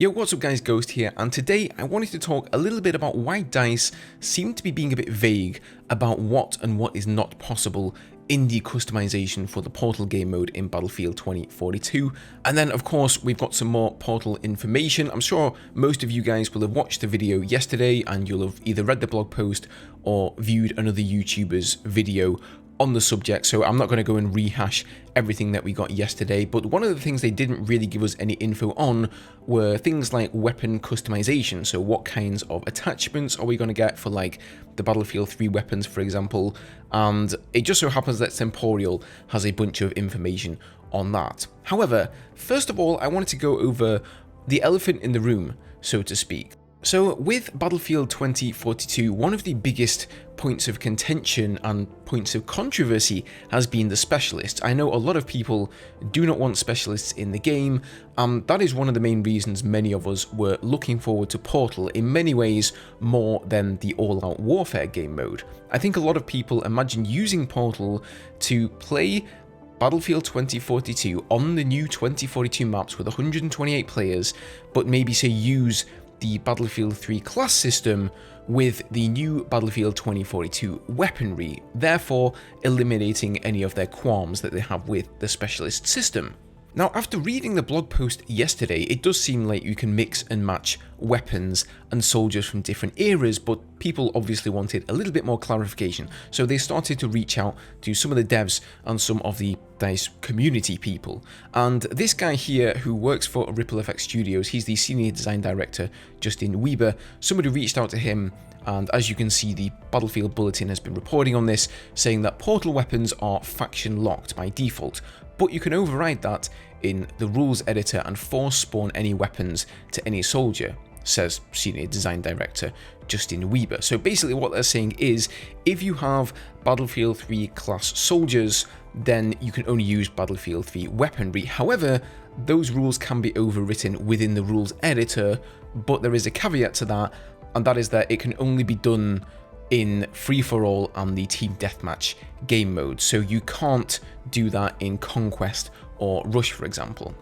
Yo, what's up guys, Ghost here, and today I wanted to talk a little bit about why DICE seem to be being a bit vague about what and what is not possible in the customization for the Portal game mode in Battlefield 2042. And then of course we've got some more Portal information. I'm sure most of you guys will have watched the video yesterday and you'll have either read the blog post or viewed another YouTuber's video on the subject, so I'm not going to go and rehash everything that we got yesterday, but one of the things they didn't really give us any info on were things like weapon customization. So what kinds of attachments are we going to get for like the Battlefield 3 weapons, for example, and it just so happens that Semporial has a bunch of information on that. However, first of all, I wanted to go over the elephant in the room, so to speak. So with Battlefield 2042, one of the biggest points of contention and points of controversy has been the specialists. I know a lot of people do not want specialists in the game, and that is one of the main reasons many of us were looking forward to Portal, in many ways more than the all-out warfare game mode. I think a lot of people imagine using Portal to play Battlefield 2042 on the new 2042 maps with 128 players, but maybe say use the Battlefield 3 class system with the new Battlefield 2042 weaponry, therefore eliminating any of their qualms that they have with the specialist system. Now, after reading the blog post yesterday, it does seem like you can mix and match weapons and soldiers from different eras, but people obviously wanted a little bit more clarification, so they started to reach out to some of the devs and some of the DICE community people. And this guy here, who works for Ripple Effects Studios, he's the senior design director, Justin Weber. Somebody reached out to him, and as you can see, the Battlefield Bulletin has been reporting on this, saying that Portal weapons are faction locked by default, but you can override that in the rules editor and force spawn any weapons to any soldier, says Senior Design Director Justin Weber. So basically what they're saying is, if you have Battlefield 3 class soldiers, then you can only use Battlefield 3 weaponry. However, those rules can be overwritten within the rules editor, but there is a caveat to that, and that is that it can only be done in free-for-all and the team deathmatch game mode, so you can't do that in Conquest or Rush, for example.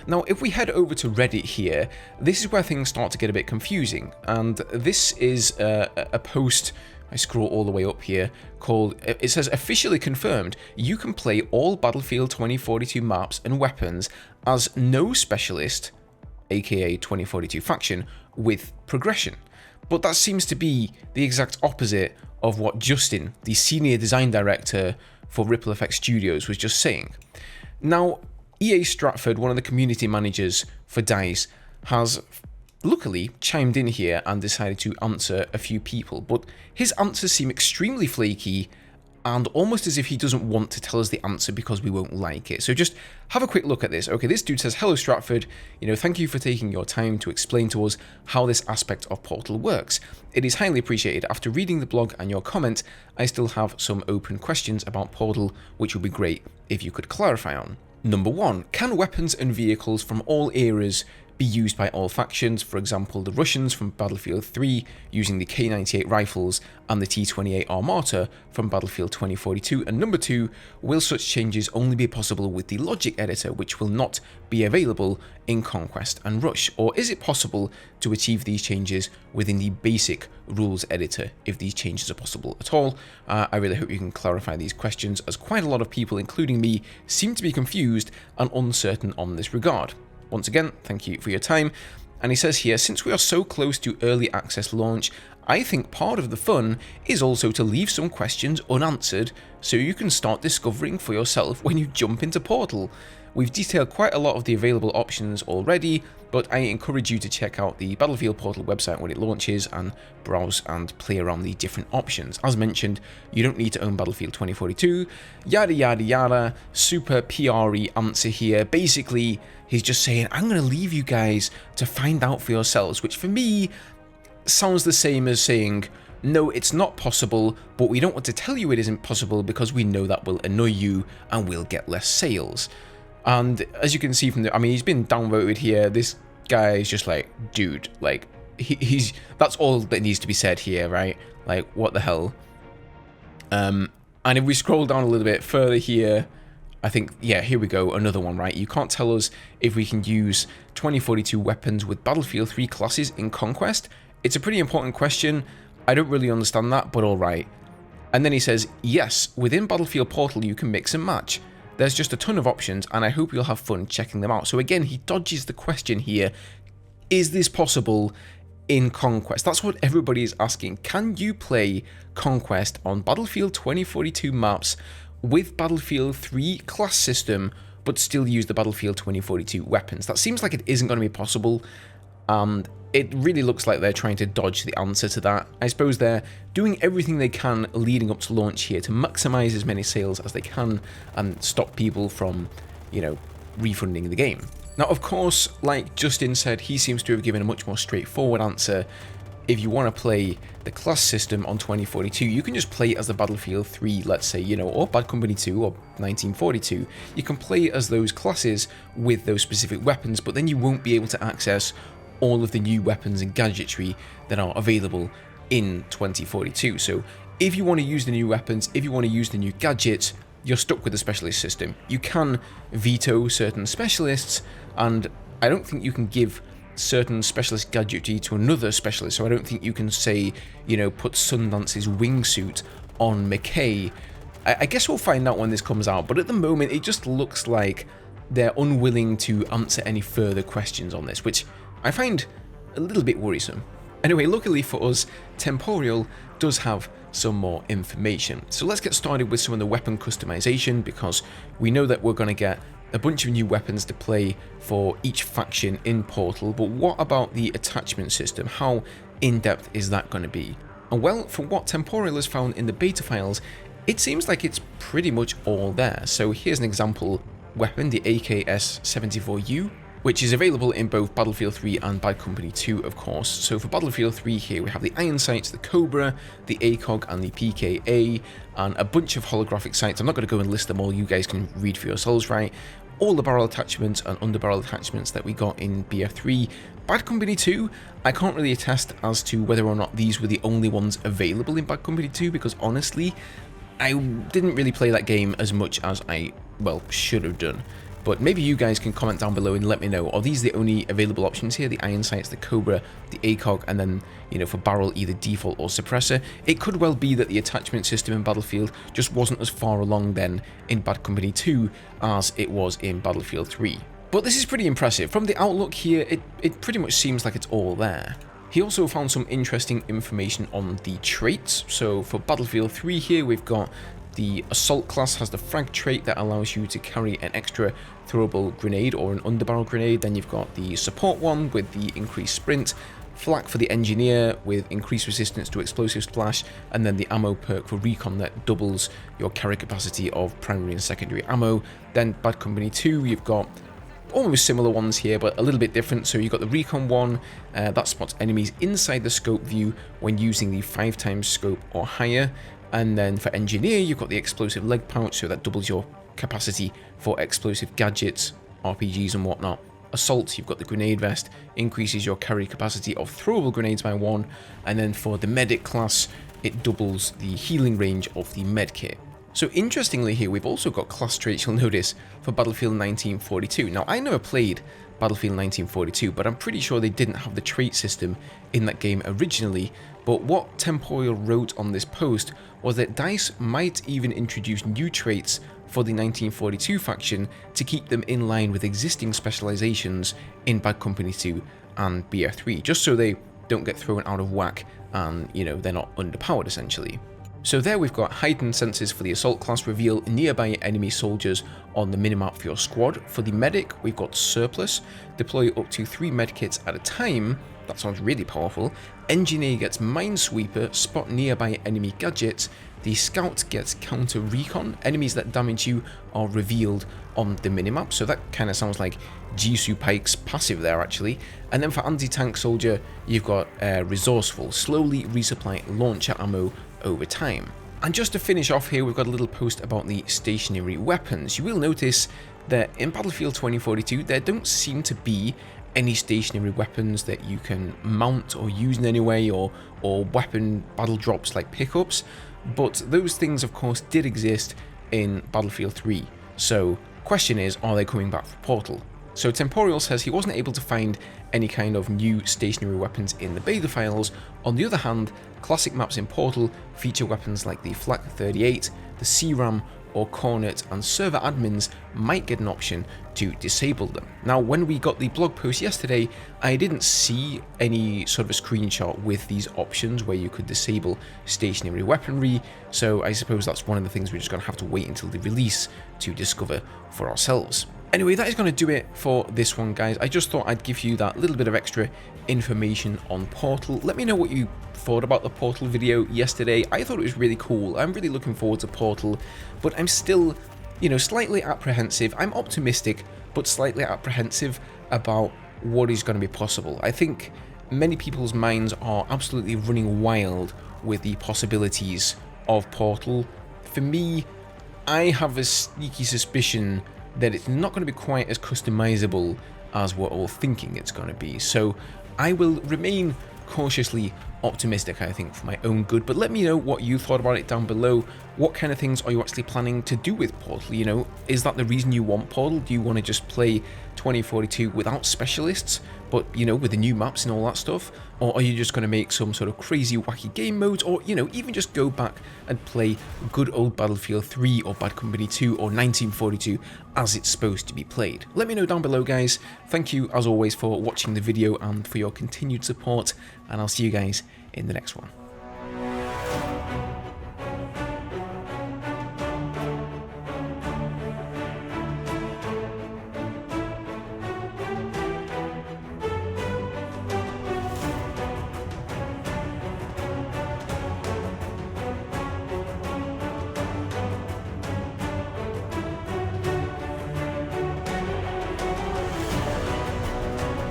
Now, if we head over to Reddit here, this is where things start to get a bit confusing, and this is a post, I scroll all the way up here, called, it says, officially confirmed, you can play all Battlefield 2042 maps and weapons as no specialist, aka 2042 faction, with progression. But that seems to be the exact opposite of what Justin, the senior design director for Ripple Effects Studios, was just saying. Now, EA Stratford, one of the community managers for DICE, has luckily chimed in here and decided to answer a few people, but his answers seem extremely flaky and almost as if he doesn't want to tell us the answer because we won't like it. So just have a quick look at this. Okay, this dude says, hello Stratford, thank you for taking your time to explain to us how this aspect of Portal works. It is highly appreciated. After reading the blog and your comment, I still have some open questions about Portal, which would be great if you could clarify on. Number 1, can weapons and vehicles from all eras be used by all factions? For example, the Russians from Battlefield 3 using the K98 rifles and the T28 Armata from Battlefield 2042. And number 2, will such changes only be possible with the logic editor, which will not be available in Conquest and Rush? Or is it possible to achieve these changes within the basic rules editor, if these changes are possible at all? I really hope you can clarify these questions, as quite a lot of people, including me, seem to be confused and uncertain on this regard. Once again, thank you for your time. And he says here, since we are so close to early access launch, I think part of the fun is also to leave some questions unanswered so you can start discovering for yourself when you jump into Portal. We've detailed quite a lot of the available options already, but I encourage you to check out the Battlefield Portal website when it launches and browse and play around the different options. As mentioned, you don't need to own Battlefield 2042, yada yada yada, super PRE answer here. Basically, he's just saying, I'm going to leave you guys to find out for yourselves, which for me sounds the same as saying, no, it's not possible, but we don't want to tell you it isn't possible because we know that will annoy you and we'll get less sales. And as you can see from he's been downvoted here. This guy is just like, dude, like, he's that's all that needs to be said here, right? Like, what the hell? And if we scroll down a little bit further here, I think, yeah, here we go, another one, right? You can't tell us if we can use 2042 weapons with Battlefield 3 classes in Conquest. It's a pretty important question. I don't really understand that, but alright. And then he says, yes, within Battlefield Portal you can mix and match. There's just a ton of options, and I hope you'll have fun checking them out. So again, he dodges the question here. Is this possible in Conquest? That's what everybody is asking. Can you play Conquest on Battlefield 2042 maps with Battlefield 3 class system, but still use the Battlefield 2042 weapons? That seems like it isn't going to be possible, and it really looks like they're trying to dodge the answer to that. I suppose they're doing everything they can leading up to launch here to maximize as many sales as they can and stop people from, you know, refunding the game. Now, of course, like Justin said, he seems to have given a much more straightforward answer. If you want to play the class system on 2042, you can just play as the Battlefield 3, let's say, you know, or Bad Company 2 or 1942. You can play as those classes with those specific weapons, but then you won't be able to access all of the new weapons and gadgetry that are available in 2042. So if you want to use the new weapons, if you want to use the new gadgets, you're stuck with the specialist system. You can veto certain specialists, and I don't think you can give certain specialist gadgetry to another specialist. So I don't think you can say, you know, put Sundance's wingsuit on McKay. I guess we'll find out when this comes out, but at the moment it just looks like they're unwilling to answer any further questions on this, which I find a little bit worrisome. Anyway, luckily for us, Temporeal does have some more information. So let's get started with some of the weapon customization, because we know that we're going to get a bunch of new weapons to play for each faction in Portal, but what about the attachment system? How in-depth is that going to be? And well, from what Temporeal has found in the beta files, it seems like it's pretty much all there. So here's an example weapon, the AKS-74U, which is available in both Battlefield 3 and Bad Company 2, of course. So for Battlefield 3 here, we have the iron sights, the Cobra, the ACOG and the PKA, and a bunch of holographic sights. I'm not going to go and list them all, you guys can read for yourselves, right? All the barrel attachments and underbarrel attachments that we got in BF3. Bad Company 2, I can't really attest as to whether or not these were the only ones available in Bad Company 2, because honestly, I didn't really play that game as much as I, well, should have done. But maybe you guys can comment down below and let me know, are these the only available options here? The iron sights, the Cobra, the ACOG, and then, you know, for barrel, either default or suppressor. It could well be that the attachment system in Battlefield just wasn't as far along then in Bad Company 2 as it was in Battlefield 3. But this is pretty impressive. From the outlook here, it pretty much seems like it's all there. He also found some interesting information on the traits. So for Battlefield 3 here, we've got the Assault class has the frag trait that allows you to carry an extra throwable grenade or an underbarrel grenade. Then you've got the Support one with the increased sprint, Flak for the Engineer with increased resistance to explosive splash, and then the Ammo perk for Recon that doubles your carry capacity of primary and secondary ammo. Then Bad Company 2, you've got almost similar ones here, but a little bit different. So you've got the Recon one, that spots enemies inside the scope view when using the 5x scope or higher. And then for Engineer, you've got the explosive leg pouch, so that doubles your capacity for explosive gadgets, RPGs and whatnot. Assault, you've got the grenade vest, increases your carry capacity of throwable grenades by 1. And then for the Medic class, it doubles the healing range of the med kit. So interestingly here, we've also got class traits, you'll notice, for Battlefield 1942. Now, I never played Battlefield 1942, but I'm pretty sure they didn't have the trait system in that game originally. But what Temporeal wrote on this post was that DICE might even introduce new traits for the 1942 faction to keep them in line with existing specializations in Bad Company 2 and BF3, just so they don't get thrown out of whack and, you know, they're not underpowered essentially. So there we've got heightened senses for the Assault class, reveal nearby enemy soldiers on the minimap for your squad. For the Medic, we've got Surplus, deploy up to 3 medkits at a time. That sounds really powerful. Engineer gets Minesweeper, spot nearby enemy gadgets. The Scout gets Counter Recon, enemies that damage you are revealed on the minimap. So that kind of sounds like Jisoo Pike's passive there actually. And then for Anti-Tank Soldier, you've got Resourceful, slowly resupply launcher ammo over time. And just to finish off here, we've got a little post about the stationary weapons. You will notice that in Battlefield 2042 there don't seem to be any stationary weapons that you can mount or use in any way, or weapon battle drops like pickups, but those things of course did exist in Battlefield 3. So, question is, are they coming back for Portal? So Temporal says he wasn't able to find any kind of new stationary weapons in the beta files. On the other hand, classic maps in Portal feature weapons like the Flak 38, the CRAM or Cornet, and server admins might get an option to disable them. Now, when we got the blog post yesterday, I didn't see any sort of a screenshot with these options where you could disable stationary weaponry, so I suppose that's one of the things we're just going to have to wait until the release to discover for ourselves. Anyway, that is going to do it for this one, guys. I just thought I'd give you that little bit of extra information on Portal. Let me know what you thought about the Portal video yesterday. I thought it was really cool. I'm really looking forward to Portal, but I'm still, slightly apprehensive. I'm optimistic, but slightly apprehensive about what is going to be possible. I think many people's minds are absolutely running wild with the possibilities of Portal. For me, I have a sneaky suspicion that it's not going to be quite as customizable as we're all thinking it's going to be. So I will remain cautiously optimistic, I think, for my own good. But let me know what you thought about it down below. What kind of things are you actually planning to do with Portal? Is that the reason you want Portal? Do you want to just play 2042 without specialists, but, with the new maps and all that stuff? Or are you just going to make some sort of crazy, wacky game modes? Or, even just go back and play good old Battlefield 3 or Bad Company 2 or 1942 as it's supposed to be played? Let me know down below, guys. Thank you, as always, for watching the video and for your continued support, and I'll see you guys in the next one.